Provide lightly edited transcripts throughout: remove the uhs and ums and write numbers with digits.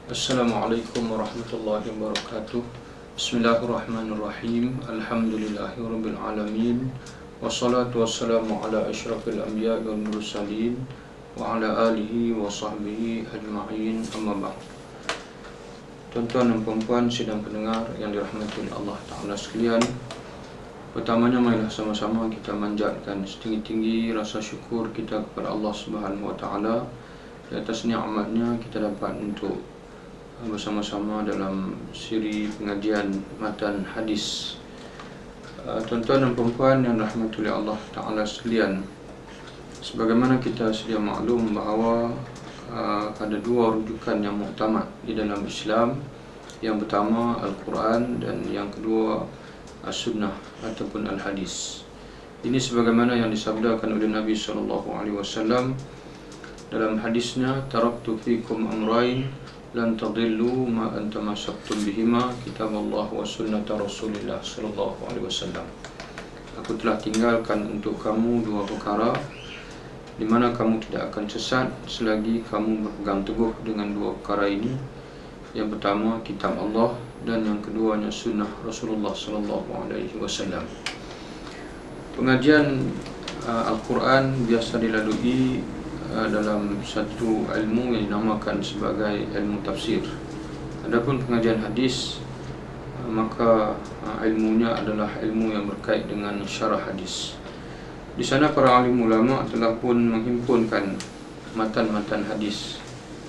Assalamualaikum warahmatullahi wabarakatuh. Bismillahirrahmanirrahim. Alhamdulillahirabbil alamin. Wassalatu wassalamu ala asyrafil anbiya'i wal mursalin wa ala alihi wa sahbihi ajma'in. Amma ba'd. Tuan-tuan dan puan-puan sidang pendengar yang dirahmati Allah Ta'ala sekalian, pertamanya marilah sama-sama kita manjatkan setinggi-tinggi rasa syukur kita kepada Allah Subhanahu wa Ta'ala di atas nikmatnya kita dapat untuk bersama-sama dalam siri pengajian matan hadis. Tuan-tuan dan puan-puan yang dirahmati Allah Ta'ala sekalian, sebagaimana kita sedia maklum bahawa ada dua rujukan yang muktamad di dalam Islam. Yang pertama Al-Quran dan yang kedua As-Sunnah ataupun Al-Hadis. Ini sebagaimana yang disabdakan oleh Nabi SAW dalam hadisnya, taraktu fikum amrain lan tadillu ma antamasaktum bihima, kitab Allah wa sunnata Rasulillah sallallahu alaihi wasallam. Aku telah tinggalkan untuk kamu dua perkara di mana kamu tidak akan sesat selagi kamu berpegang teguh dengan dua perkara ini. Yang pertama kitab Allah dan yang keduanya sunnah Rasulullah sallallahu alaihi wasallam. Pengajian Al-Quran biasa dilalui dalam satu ilmu yang dinamakan sebagai ilmu tafsir. Adapun pengajian hadis, maka ilmunya adalah ilmu yang berkait dengan syarah hadis. Di sana para alim ulama telah pun menghimpunkan matan-matan hadis,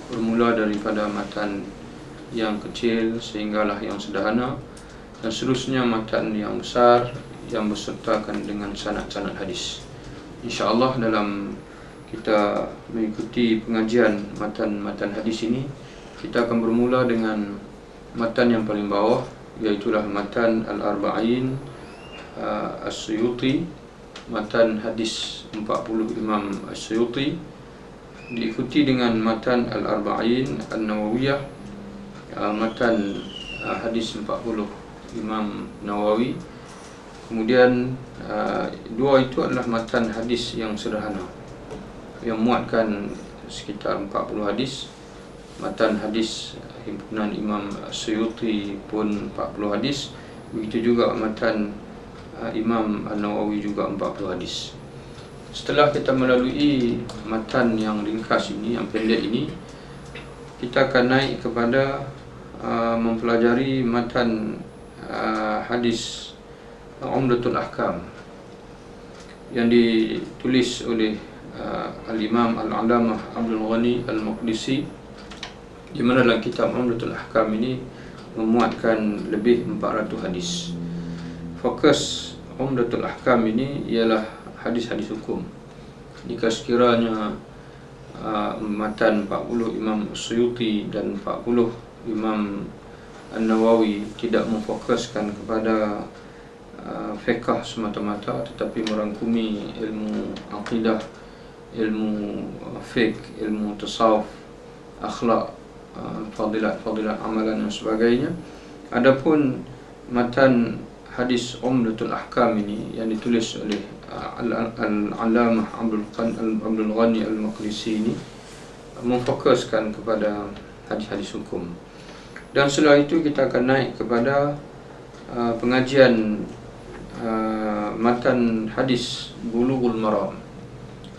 bermula daripada matan yang kecil sehinggalah yang sederhana, dan seterusnya matan yang besar yang bersertakan dengan sanad-sanad hadis. InsyaAllah dalam kita mengikuti pengajian matan-matan hadis ini, kita akan bermula dengan matan yang paling bawah, iaitulah matan Al-Arba'in As-Suyuti, matan hadis 40 Imam As-Suyuti, diikuti dengan matan Al-Arba'in An-Nawawiyah, matan hadis 40 Imam Nawawi. Kemudian dua itu adalah matan hadis yang sederhana yang muatkan sekitar 40 hadis. Matan hadis himpunan Imam Suyuti pun 40 hadis. Begitu juga matan Imam An-Nawawi juga 40 hadis. Setelah kita melalui matan yang ringkas ini, yang pendek ini, kita akan naik kepada mempelajari matan hadis Umdatul Ahkam yang ditulis oleh Al-Imam Al-Alamah Abdul Ghani Al-Maqdisi, di mana dalam kitab Umdatul Ahkam ini memuatkan lebih 400 hadis. Fokus Umdatul Ahkam ini ialah hadis-hadis hukum. Jika sekiranya matan 40 Imam Suyuti dan 40 Imam An-Nawawi tidak memfokuskan kepada fiqh semata-mata, tetapi merangkumi ilmu aqidah, ilmu fiqh, ilmu tasawuf, akhlak, fadilat amalan dan sebagainya. Adapun matan hadis Umdatul Ahkam ini yang ditulis oleh Al-Alamah Abdul Ghani Al-Maqdisi ini memfokuskan kepada hadis-hadis hukum. Dan setelah itu kita akan naik kepada pengajian matan hadis Bulughul Maram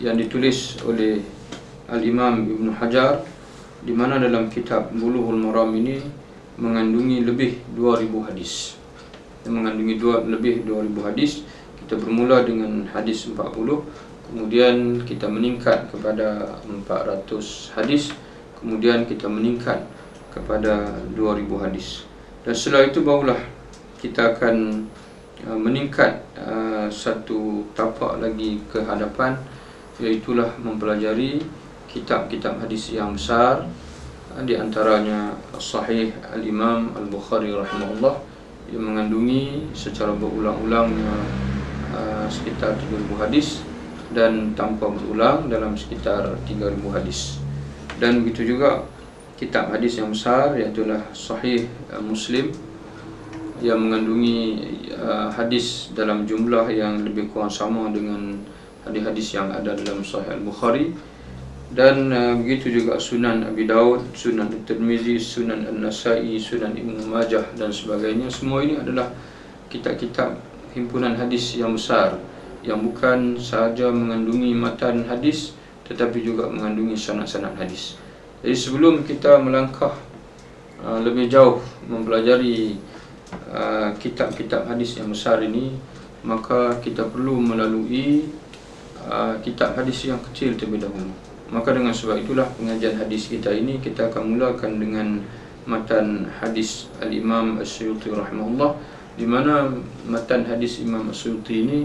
yang ditulis oleh Al-Imam Ibn Hajar, di mana dalam kitab Bulughul Maram ini mengandungi lebih 2000 hadis. Mengandungi lebih 2000 hadis. Kita bermula dengan hadis 40, kemudian kita meningkat kepada 400 hadis, kemudian kita meningkat kepada 2000 hadis. Dan setelah itu barulah kita akan meningkat satu tapak lagi ke hadapan, iaitulah mempelajari kitab-kitab hadis yang besar, di antaranya Sahih Al-Imam Al-Bukhari rahimahullah yang mengandungi secara berulang-ulangnya sekitar 3000 hadis, dan tanpa berulang dalam sekitar 3000 hadis. Dan begitu juga kitab hadis yang besar, iaitulah Sahih Muslim yang mengandungi hadis dalam jumlah yang lebih kurang sama dengan hadis-hadis yang ada dalam Sahih Al-Bukhari. dan begitu juga Sunan Abi Daud, Sunan At-Tirmizi, Sunan An-Nasa'i, Sunan Ibnu Majah dan sebagainya. Semua ini adalah kitab-kitab himpunan hadis yang besar, yang bukan sahaja mengandungi matan hadis tetapi juga mengandungi sanad-sanad hadis. Jadi sebelum kita melangkah lebih jauh mempelajari kitab-kitab hadis yang besar ini, maka kita perlu melalui kitab hadis yang kecil terlebih dahulu. Maka dengan sebab itulah pengajian hadis kita ini kita akan mulakan dengan matan hadis Al-Imam As-Suyuti rahimahullah, di mana matan hadis Imam As-Suyuti ini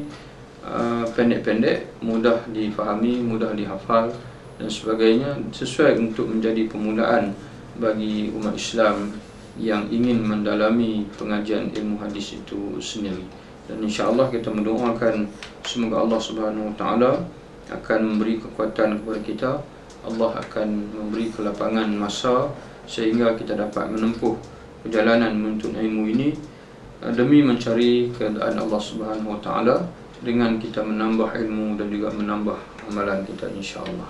pendek-pendek, mudah difahami, mudah dihafal dan sebagainya, sesuai untuk menjadi permulaan bagi umat Islam yang ingin mendalami pengajian ilmu hadis itu sendiri. Dan insya-Allah kita mendoakan semoga Allah Subhanahu Wa Taala akan memberi kekuatan kepada kita. Allah akan memberi kelapangan masa sehingga kita dapat menempuh perjalanan menuntut ilmu ini demi mencari keridaan Allah Subhanahu Wa Taala, dengan kita menambah ilmu dan juga menambah amalan kita insya-Allah.